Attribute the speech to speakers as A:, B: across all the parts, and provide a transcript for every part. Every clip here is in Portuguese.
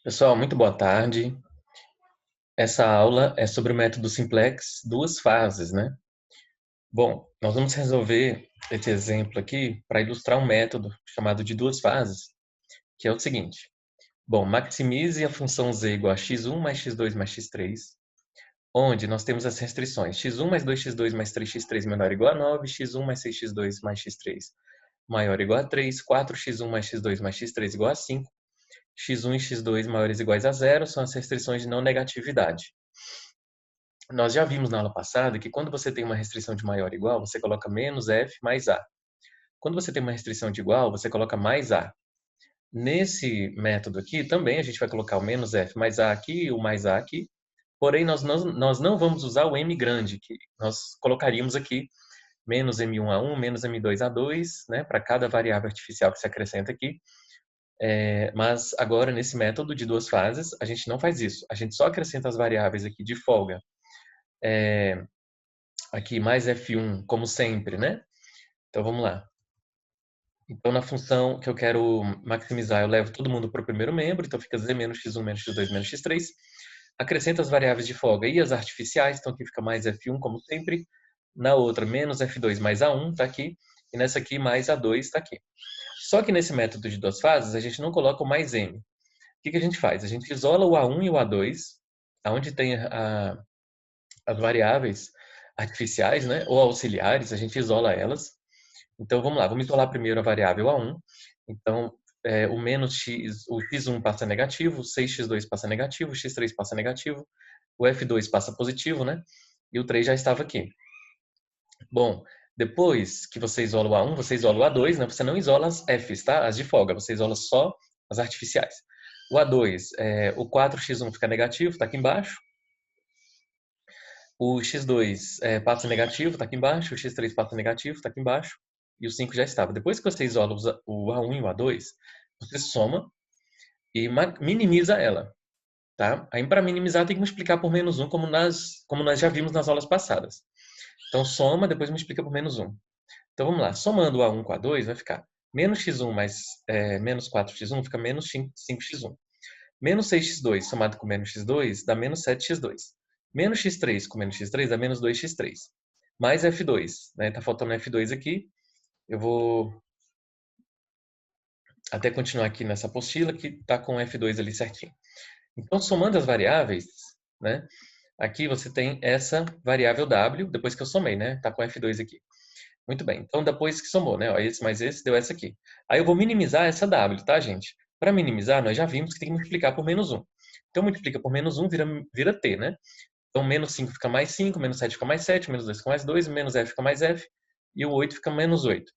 A: Pessoal, muito boa tarde. Essa aula é sobre o método simplex duas fases, né? Bom, nós vamos resolver esse exemplo aqui para ilustrar um método chamado de duas fases, que é o seguinte. Bom, maximize a função z igual a x1 mais x2 mais x3, onde nós temos as restrições x1 mais 2x2 mais 3x3 menor ou igual a 9, x1 mais 6x2 mais x3 maior ou igual a 3, 4x1 mais x2 mais x3 igual a 5, x1 e x2 maiores ou iguais a zero são as restrições de não negatividade. Nós já vimos na aula passada que quando você tem uma restrição de maior ou igual, você coloca menos f mais a. Quando você tem uma restrição de igual, você coloca mais a. Nesse método aqui, também a gente vai colocar o menos f mais a aqui e o mais a aqui. Porém, nós não vamos usar o m grande, que nós colocaríamos aqui menos m1 a 1, menos m2 a 2, né, para cada variável artificial que se acrescenta aqui. Mas agora, nesse método de duas fases, a gente não faz isso. A gente só acrescenta as variáveis aqui de folga. Aqui, mais F1, como sempre, né? Então, vamos lá. Então, na função que eu quero maximizar, eu levo todo mundo para o primeiro membro, então fica z menos x1 menos x2 menos x3. Acrescento as variáveis de folga e as artificiais, então aqui fica mais F1, como sempre. Na outra, menos F2 mais A1, está aqui. E nessa aqui, mais A2, está aqui. Só que nesse método de duas fases, a gente não coloca o mais M. O que a gente faz? A gente isola o A1 e o A2, onde tem as variáveis artificiais, né, ou auxiliares, a gente isola elas. Então, vamos lá, vamos isolar primeiro a variável A1. Então, o menos x, o x1 passa negativo, o 6x2 passa negativo, o x3 passa negativo, o f2 passa positivo, né? E o 3 já estava aqui. Bom, depois que você isola o A1, você isola o A2, né? Você não isola as f's, tá? As de folga, você isola só as artificiais. O A2, o 4x1 fica negativo, está aqui embaixo. O x2 passa negativo, está aqui embaixo. O x3 passa negativo, está aqui embaixo. E o 5 já estava. Depois que você isola o A1 e o A2, você soma e minimiza ela. Tá? Aí, para minimizar, tem que multiplicar por menos 1, como nós já vimos nas aulas passadas. Então, soma, depois multiplica por menos 1. Então, vamos lá. Somando o A1 com o A2, vai ficar menos x1 mais menos 4x1, fica menos 5x1. Menos 6x2 somado com menos x2 dá menos 7x2. Menos x3 com menos x3 dá menos 2x3. Mais f2, né? Tá faltando f2 aqui. Eu vou até continuar aqui nessa apostila que tá com f2 ali certinho. Então, somando as variáveis, né? Aqui você tem essa variável w, depois que eu somei, né? Tá com f2 aqui. Muito bem. Então, depois que somou, né? Ó, esse mais esse deu essa aqui. Aí eu vou minimizar essa w, tá, gente? Para minimizar, nós já vimos que tem que multiplicar por menos 1. Então, multiplica por menos 1 vira t, né? Então, menos 5 fica mais 5, menos 7 fica mais 7, menos 2 fica mais 2, menos f fica mais f, e o 8 fica menos 8.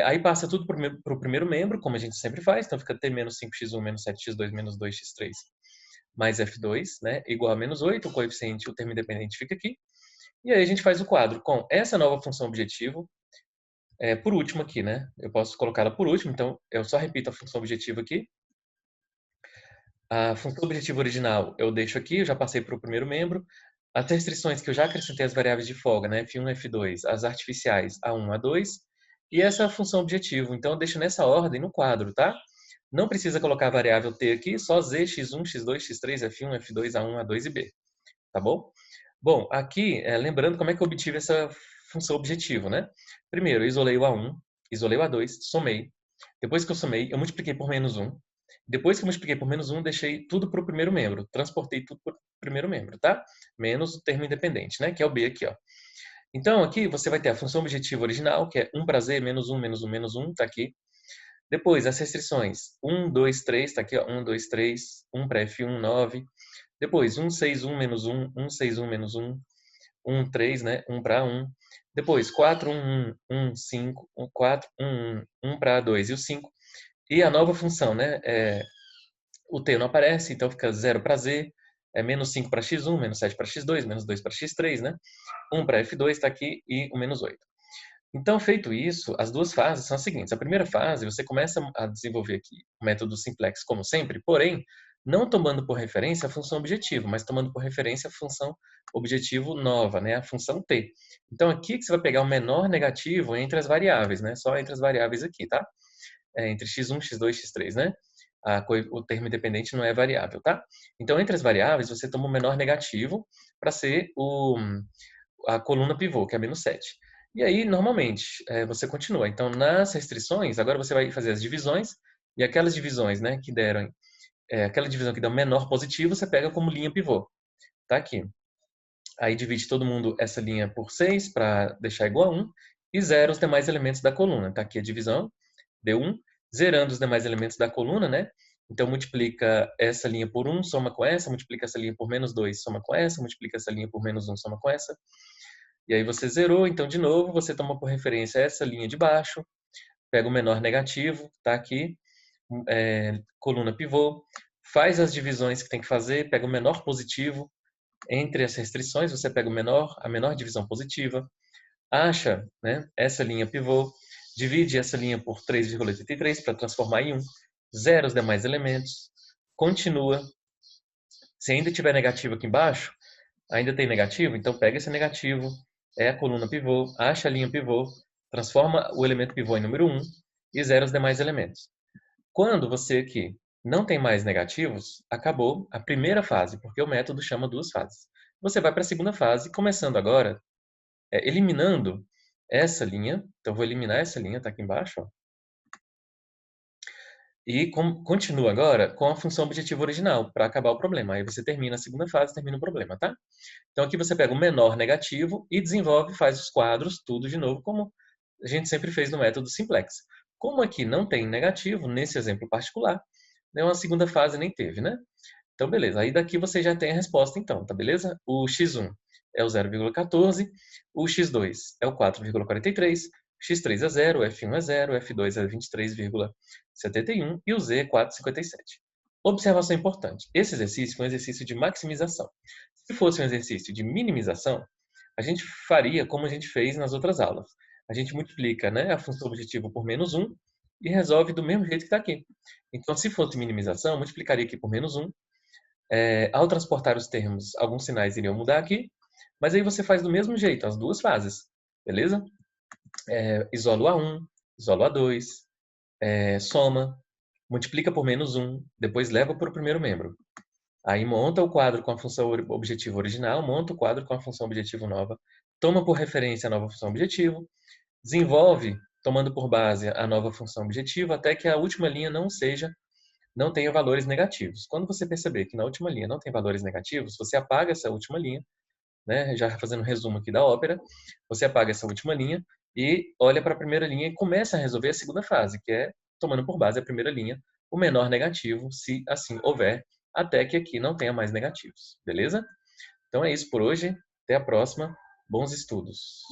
A: Aí passa tudo para o primeiro membro, como a gente sempre faz. Então, fica t menos 5x1, menos 7x2, menos 2x3, mais f2, né? Igual a menos 8. O coeficiente, o termo independente fica aqui. E aí a gente faz o quadro com essa nova função objetivo, por último aqui, né? Eu posso colocá-la por último, então eu só repito a função objetiva aqui. A função objetiva original eu deixo aqui, eu já passei para o primeiro membro. As restrições que eu já acrescentei as variáveis de folga, né? F1, F2, as artificiais A1, A2. E essa função objetivo, então eu deixo nessa ordem no quadro, tá? Não precisa colocar a variável t aqui, só z, x1, x2, x3, F1, F2, A1, A2 e b. Tá bom? Bom, aqui, lembrando como é que eu obtive essa função objetivo, né? Primeiro, eu isolei o A1, isolei o A2, somei. Depois que eu somei, eu multipliquei por menos 1. Depois que eu multipliquei por menos 1, deixei tudo para o primeiro membro. Transportei tudo para o primeiro membro, tá? Menos o termo independente, né? Que é o b aqui, ó. Então, aqui você vai ter a função objetiva original, que é 1 para z, menos 1, menos 1, menos 1, tá aqui. Depois, as restrições. 1, 2, 3, tá aqui, ó. 1, 2, 3. 1 para F1, 9. Depois, 1, 6, 1, menos 1. 1, 6, 1, menos 1. 1, 3, né? 1 para 1. Depois, 4, 1, 1, 1, 5. 4, 1, 1, 1 para 2 e o 5. E a nova função, né? O t não aparece, então fica 0 para z. Menos 5 para x1, menos 7 para x2, menos 2 para x3, né? 1 para f2 está aqui e o menos 8. Então, feito isso, as duas fases são as seguintes. A primeira fase, você começa a desenvolver aqui o método simplex, como sempre, porém, não tomando por referência a função objetivo, mas tomando por referência a função objetivo nova, né? A função t. Então, aqui que você vai pegar o menor negativo entre as variáveis, né? Só entre as variáveis aqui, tá? Entre x1, x2, x3, né? O termo independente não é variável, tá? Então, entre as variáveis, você toma o menor negativo para ser a coluna pivô, que é menos 7. E aí, normalmente, você continua. Então, nas restrições, agora você vai fazer as divisões, e aquelas divisões, né, que deram, aquela divisão que dá o menor positivo, você pega como linha pivô. Tá aqui. Aí divide todo mundo essa linha por 6 para deixar igual a 1 e zera os demais elementos da coluna. Tá aqui a divisão, deu 1. Zerando os demais elementos da coluna, né? Então multiplica essa linha por 1, soma com essa, multiplica essa linha por menos 2, soma com essa, multiplica essa linha por menos 1, soma com essa. E aí você zerou, então de novo você toma por referência essa linha de baixo, pega o menor negativo, tá aqui, coluna pivô, faz as divisões que tem que fazer, pega o menor positivo, entre as restrições, você pega a menor divisão positiva, acha, né, essa linha pivô, divide essa linha por 3,83 para transformar em 1, zera os demais elementos, continua. Se ainda tiver negativo aqui embaixo, ainda tem negativo, então pega esse negativo, é a coluna pivô, acha a linha pivô, transforma o elemento pivô em número 1 e zera os demais elementos. Quando você aqui não tem mais negativos, acabou a primeira fase, porque o método chama duas fases. Você vai para a segunda fase, começando agora, eliminando essa linha. Então, vou eliminar essa linha, está aqui embaixo. Ó, e continua agora com a função objetiva original, para acabar o problema. Aí você termina a segunda fase, termina o problema, tá? Então, aqui você pega o menor negativo e desenvolve, faz os quadros, tudo de novo, como a gente sempre fez no método simplex. Como aqui não tem negativo, nesse exemplo particular, né, uma segunda fase nem teve, né? Então, beleza. Aí daqui você já tem a resposta, então, tá beleza? O x1 é o 0,14, o x2 é o 4,43, x3 é 0, o f1 é 0, o f2 é 23,71 e o z é 4,57. Observação importante. Esse exercício foi um exercício de maximização. Se fosse um exercício de minimização, a gente faria como a gente fez nas outras aulas. A gente multiplica, né, a função objetiva por menos 1 e resolve do mesmo jeito que está aqui. Então, se fosse minimização, multiplicaria aqui por menos 1. Ao transportar os termos, alguns sinais iriam mudar aqui, mas aí você faz do mesmo jeito, as duas fases, beleza? Isola o A1, isola o A2, soma, multiplica por menos 1, depois leva para o primeiro membro. Aí monta o quadro com a função objetivo original, monta o quadro com a função objetivo nova, toma por referência a nova função objetivo, desenvolve, tomando por base a nova função objetivo, até que a última linha não tenha valores negativos. Quando você perceber que na última linha não tem valores negativos, você apaga essa última linha, né? Já fazendo um resumo aqui da ópera, você apaga essa última linha e olha para a primeira linha e começa a resolver a segunda fase, que é tomando por base a primeira linha, o menor negativo, se assim houver, até que aqui não tenha mais negativos, beleza? Então é isso por hoje, até a próxima, bons estudos!